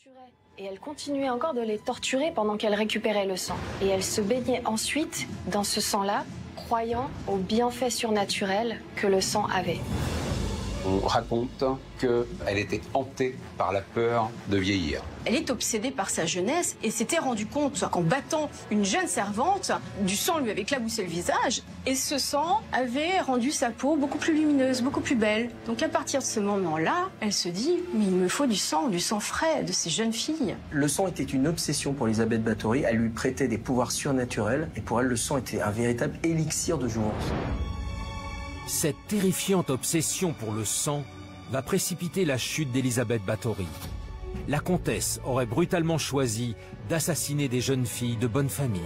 torturaient. Et elle continuait encore de les torturer pendant qu'elle récupérait le sang. Et elle se baignait ensuite dans ce sang-là, croyant aux bienfaits surnaturels que le sang avait. On raconte qu'elle était hantée par la peur de vieillir. Elle est obsédée par sa jeunesse et s'était rendue compte qu'en battant une jeune servante, du sang lui avait éclaboussé le visage et ce sang avait rendu sa peau beaucoup plus lumineuse, beaucoup plus belle. Donc à partir de ce moment-là, elle se dit « mais il me faut du sang frais de ces jeunes filles ». Le sang était une obsession pour Elisabeth Báthory, elle lui prêtait des pouvoirs surnaturels et pour elle le sang était un véritable élixir de jouvence. Cette terrifiante obsession pour le sang va précipiter la chute d'Elisabeth Báthory. La comtesse aurait brutalement choisi d'assassiner des jeunes filles de bonne famille.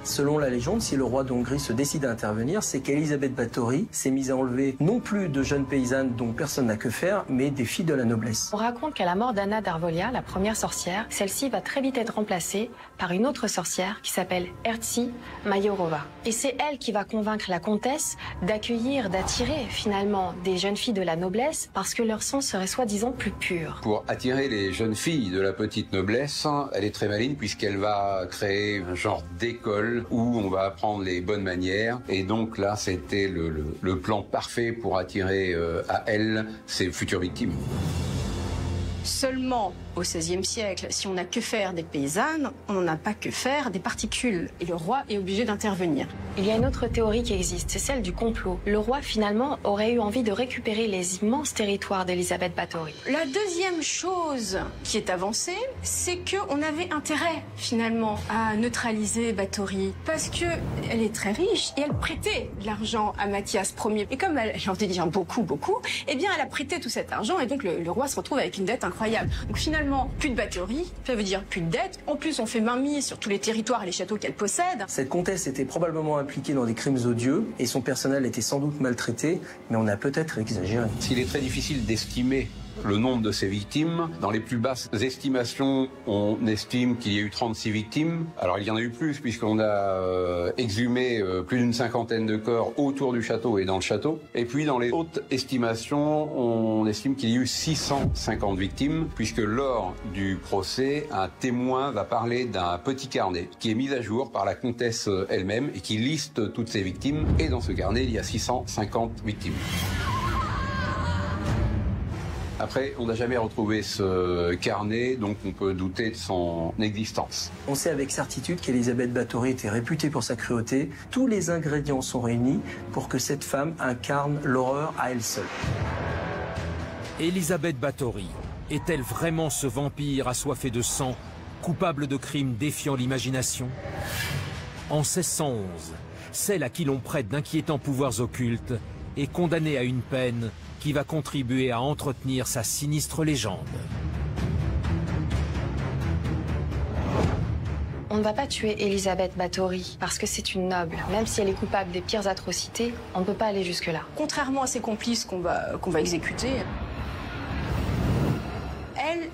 Selon la légende, si le roi d'Hongrie se décide à intervenir, c'est qu'Elisabeth Báthory s'est mise à enlever non plus de jeunes paysannes dont personne n'a que faire, mais des filles de la noblesse. On raconte qu'à la mort d'Anna d'Arvolia, la première sorcière, celle-ci va très vite être remplacée par une autre sorcière qui s'appelle Herzi Majorova. Et c'est elle qui va convaincre la comtesse d'accueillir, d'attirer finalement des jeunes filles de la noblesse parce que leur sang serait soi-disant plus pur. Pour attirer les jeunes filles de la petite noblesse, elle est très maligne puisqu'elle va créer un genre d'école où on va apprendre les bonnes manières. Et donc là, c'était le plan parfait pour attirer à elle ses futures victimes. Seulement au XVIe siècle, si on n'a que faire des paysannes, on n'en a pas que faire des particules. Et le roi est obligé d'intervenir. Il y a une autre théorie qui existe, c'est celle du complot. Le roi, finalement, aurait eu envie de récupérer les immenses territoires d'Elisabeth Báthory. La deuxième chose qui est avancée, c'est qu'on avait intérêt, finalement, à neutraliser Báthory. Parce qu'elle est très riche et elle prêtait de l'argent à Mathias Ier. Et comme elle en détient beaucoup, eh bien, elle a prêté tout cet argent et donc le roi se retrouve avec une dette incroyable. Donc finalement, plus de Báthory, ça veut dire plus de dette. En plus, on fait mainmise sur tous les territoires et les châteaux qu'elle possède. Cette comtesse était probablement impliquée dans des crimes odieux et son personnel était sans doute maltraité, mais on a peut-être exagéré. Il est très difficile d'estimer le nombre de ces victimes. Dans les plus basses estimations, on estime qu'il y a eu 36 victimes. Alors il y en a eu plus puisqu'on a exhumé plus d'une cinquantaine de corps autour du château et dans le château. Et puis dans les hautes estimations, on estime qu'il y a eu 650 victimes puisque lors du procès, un témoin va parler d'un petit carnet qui est mis à jour par la comtesse elle-même et qui liste toutes ces victimes. Et dans ce carnet, il y a 650 victimes. Après, on n'a jamais retrouvé ce carnet, donc on peut douter de son existence. On sait avec certitude qu'Elisabeth Báthory était réputée pour sa cruauté. Tous les ingrédients sont réunis pour que cette femme incarne l'horreur à elle seule. Elisabeth Báthory est-elle vraiment ce vampire assoiffé de sang, coupable de crimes défiant l'imagination? En 1611, celle à qui l'on prête d'inquiétants pouvoirs occultes est condamnée à une peine qui va contribuer à entretenir sa sinistre légende. On ne va pas tuer Elisabeth Báthory parce que c'est une noble. Même si elle est coupable des pires atrocités, on ne peut pas aller jusque-là. Contrairement à ses complices qu'on va exécuter,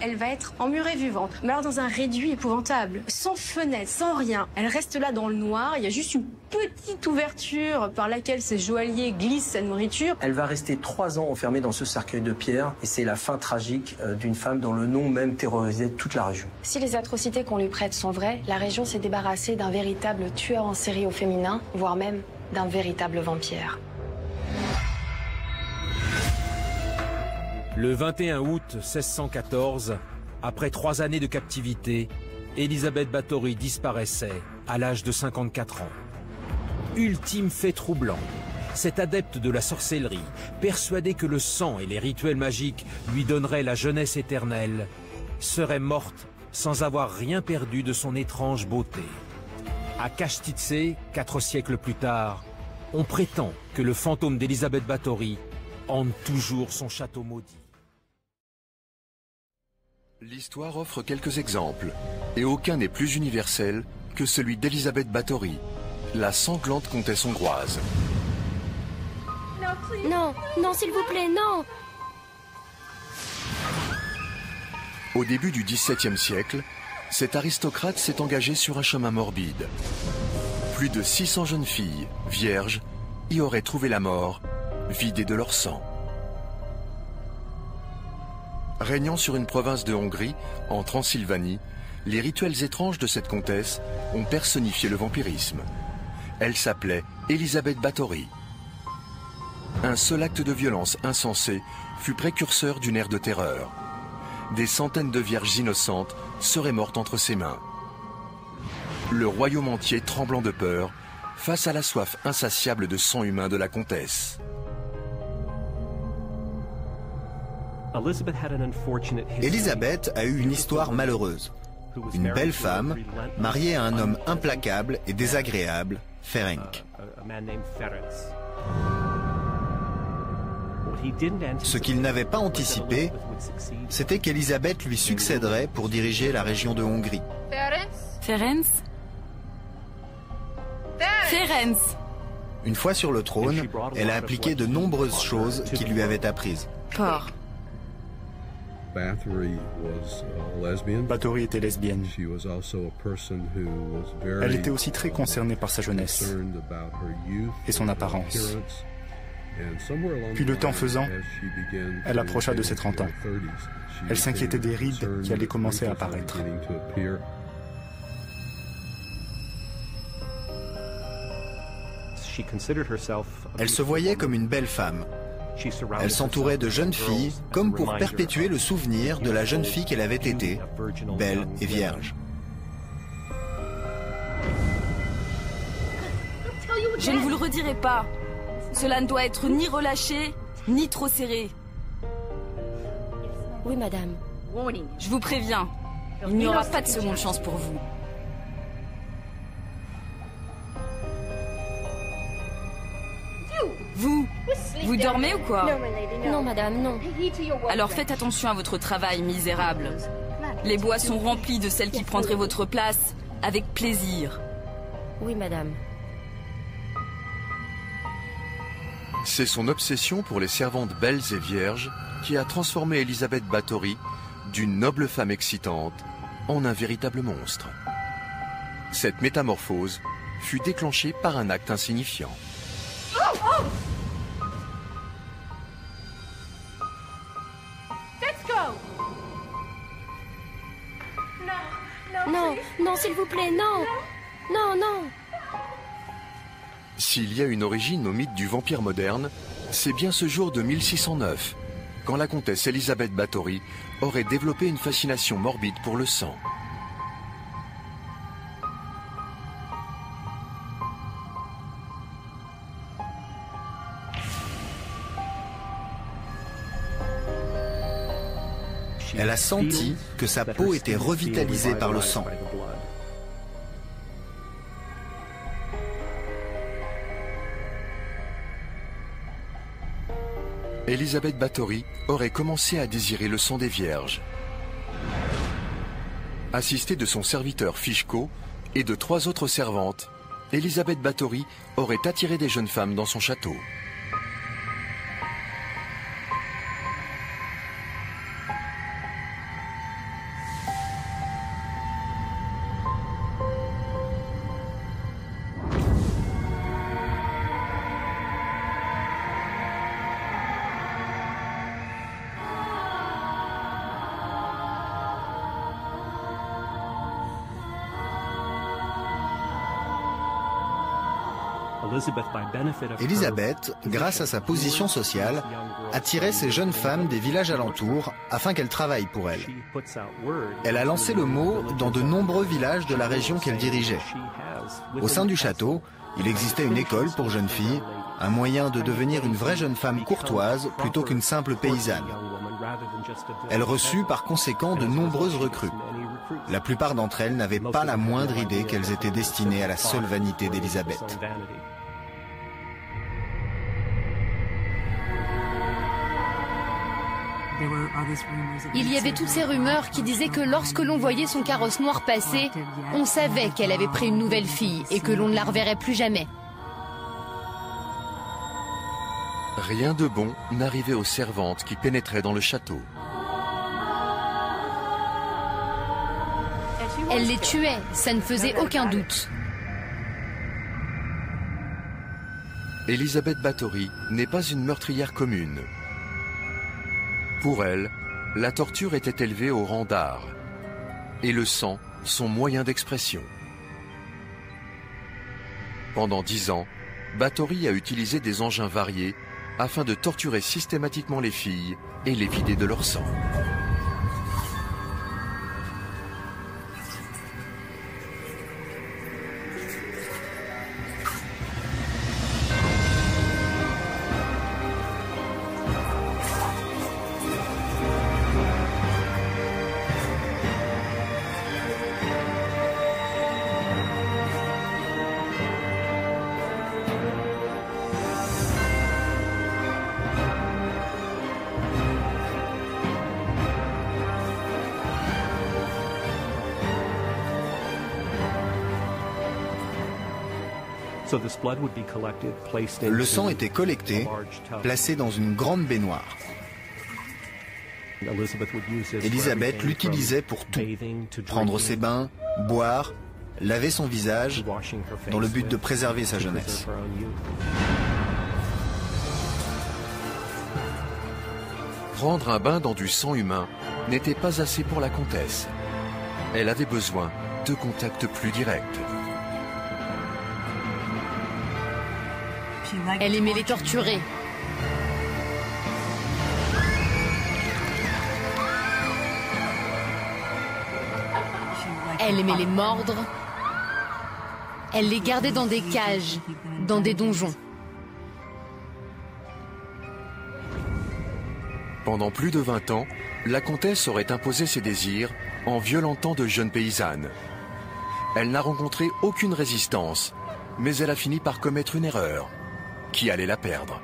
elle va être emmurée vivante. Mais alors dans un réduit épouvantable, sans fenêtre, sans rien. Elle reste là dans le noir, il y a juste une petite ouverture par laquelle ses joailliers glissent sa nourriture. Elle va rester 3 ans enfermée dans ce cercueil de pierre et c'est la fin tragique d'une femme dont le nom même terrorisait toute la région. Si les atrocités qu'on lui prête sont vraies, la région s'est débarrassée d'un véritable tueur en série au féminin, voire même d'un véritable vampire. Le 21 août 1614, après 3 années de captivité, Elisabeth Báthory disparaissait à l'âge de 54 ans. Ultime fait troublant, cette adepte de la sorcellerie, persuadée que le sang et les rituels magiques lui donneraient la jeunesse éternelle, serait morte sans avoir rien perdu de son étrange beauté. À Kastitse, 4 siècles plus tard, on prétend que le fantôme d'Elisabeth Báthory hante toujours son château maudit. L'histoire offre quelques exemples, et aucun n'est plus universel que celui d'Elisabeth Báthory, la sanglante comtesse hongroise. Non, non, s'il vous plaît, non! Au début du XVIIe siècle, cet aristocrate s'est engagé sur un chemin morbide. Plus de 600 jeunes filles, vierges, y auraient trouvé la mort, vidées de leur sang. Régnant sur une province de Hongrie, en Transylvanie, les rituels étranges de cette comtesse ont personnifié le vampirisme. Elle s'appelait Elisabeth Báthory. Un seul acte de violence insensé fut précurseur d'une ère de terreur. Des centaines de vierges innocentes seraient mortes entre ses mains. Le royaume entier tremblant de peur face à la soif insatiable de sang humain de la comtesse. Elisabeth a eu une histoire malheureuse. Une belle femme, mariée à un homme implacable et désagréable, Ferenc. Ce qu'il n'avait pas anticipé, c'était qu'Elisabeth lui succéderait pour diriger la région de Hongrie. Ferenc. Une fois sur le trône, elle a appliqué de nombreuses choses qu'il lui avait apprises. Porc. Báthory était lesbienne. Elle était aussi très concernée par sa jeunesse et son apparence. Puis le temps faisant, elle approcha de ses 30 ans. Elle s'inquiétait des rides qui allaient commencer à apparaître. Elle se voyait comme une belle femme. Elle s'entourait de jeunes filles comme pour perpétuer le souvenir de la jeune fille qu'elle avait été, belle et vierge. Je ne vous le redirai pas. Cela ne doit être ni relâché, ni trop serré. Oui, madame. Je vous préviens, il n'y aura pas de seconde chance pour vous. Vous dormez ou quoi? Non, madame, non. Alors faites attention à votre travail, misérable. Les bois sont remplis de celles qui prendraient votre place, avec plaisir. Oui, madame. C'est son obsession pour les servantes belles et vierges qui a transformé Elisabeth Báthory d'une noble femme excitante en un véritable monstre. Cette métamorphose fut déclenchée par un acte insignifiant. Non, non, s'il vous plaît, non. Non, non. S'il y a une origine au mythe du vampire moderne, c'est bien ce jour de 1609, quand la comtesse Elisabeth Báthory aurait développé une fascination morbide pour le sang. Elle a senti que sa peau était revitalisée par le sang. Elisabeth Báthory aurait commencé à désirer le sang des vierges. Assistée de son serviteur Fischko et de 3 autres servantes, Elisabeth Báthory aurait attiré des jeunes femmes dans son château. Elisabeth, grâce à sa position sociale, attirait ces jeunes femmes des villages alentours afin qu'elles travaillent pour elle. Elle a lancé le mot dans de nombreux villages de la région qu'elle dirigeait. Au sein du château, il existait une école pour jeunes filles, un moyen de devenir une vraie jeune femme courtoise plutôt qu'une simple paysanne. Elle reçut par conséquent de nombreuses recrues. La plupart d'entre elles n'avaient pas la moindre idée qu'elles étaient destinées à la seule vanité d'Elisabeth. Il y avait toutes ces rumeurs qui disaient que lorsque l'on voyait son carrosse noir passer, on savait qu'elle avait pris une nouvelle fille et que l'on ne la reverrait plus jamais. Rien de bon n'arrivait aux servantes qui pénétraient dans le château. Elle les tuait, ça ne faisait aucun doute. Elisabeth Báthory n'est pas une meurtrière commune. Pour elle, la torture était élevée au rang d'art et le sang son moyen d'expression. Pendant 10 ans, Báthory a utilisé des engins variés afin de torturer systématiquement les filles et les vider de leur sang. Le sang était collecté, placé dans une grande baignoire. Élisabeth l'utilisait pour tout. Prendre ses bains, boire, laver son visage, dans le but de préserver sa jeunesse. Prendre un bain dans du sang humain n'était pas assez pour la comtesse. Elle avait besoin de contacts plus directs. Elle aimait les torturer. Elle aimait les mordre. Elle les gardait dans des cages, dans des donjons. Pendant plus de 20 ans, la comtesse aurait imposé ses désirs en violentant de jeunes paysannes. Elle n'a rencontré aucune résistance, mais elle a fini par commettre une erreur qui allait la perdre.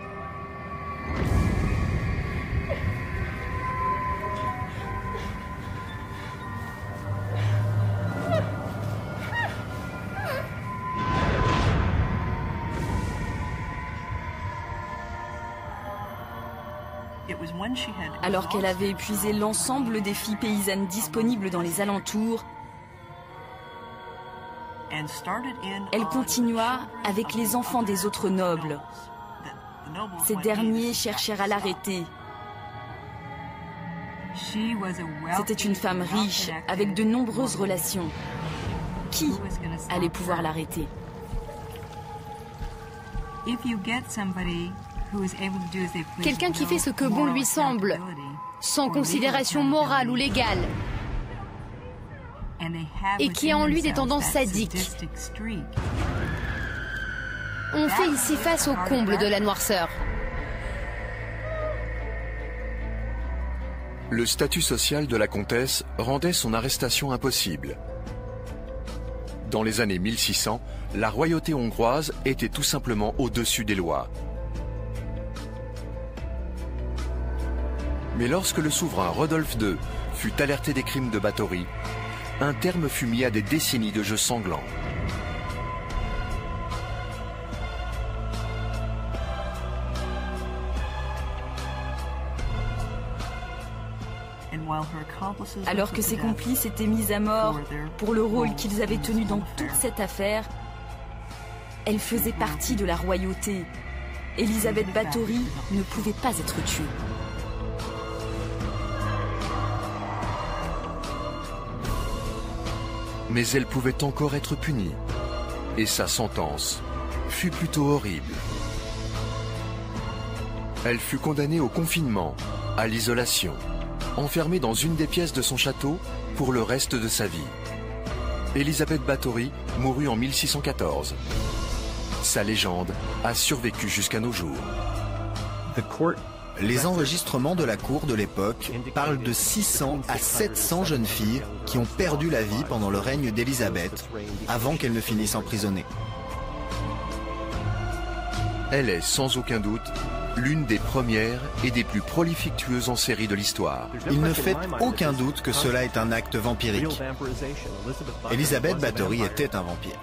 Alors qu'elle avait épuisé l'ensemble des filles paysannes disponibles dans les alentours, elle continua avec les enfants des autres nobles. Ces derniers cherchèrent à l'arrêter. C'était une femme riche, avec de nombreuses relations. Qui allait pouvoir l'arrêter? Quelqu'un qui fait ce que bon lui semble, sans considération morale ou légale, et qui a en lui des tendances sadiques. On fait ici face au comble de la noirceur. Le statut social de la comtesse rendait son arrestation impossible. Dans les années 1600, la royauté hongroise était tout simplement au-dessus des lois. Mais lorsque le souverain Rodolphe II fut alerté des crimes de Báthory, un terme fut mis à des décennies de jeux sanglants. Alors que ses complices étaient mis à mort pour le rôle qu'ils avaient tenu dans toute cette affaire, elle faisait partie de la royauté. Élisabeth Báthory ne pouvait pas être tuée. Mais elle pouvait encore être punie. Et sa sentence fut plutôt horrible. Elle fut condamnée au confinement, à l'isolation, enfermée dans une des pièces de son château pour le reste de sa vie. Élisabeth Báthory mourut en 1614. Sa légende a survécu jusqu'à nos jours. Les enregistrements de la cour de l'époque parlent de 600 à 700 jeunes filles qui ont perdu la vie pendant le règne d'Élisabeth, avant qu'elle ne finisse emprisonnée. Elle est sans aucun doute l'une des premières et des plus prolifiques tueuses en série de l'histoire. Il ne fait aucun doute que cela est un acte vampirique. Élisabeth Báthory était un vampire.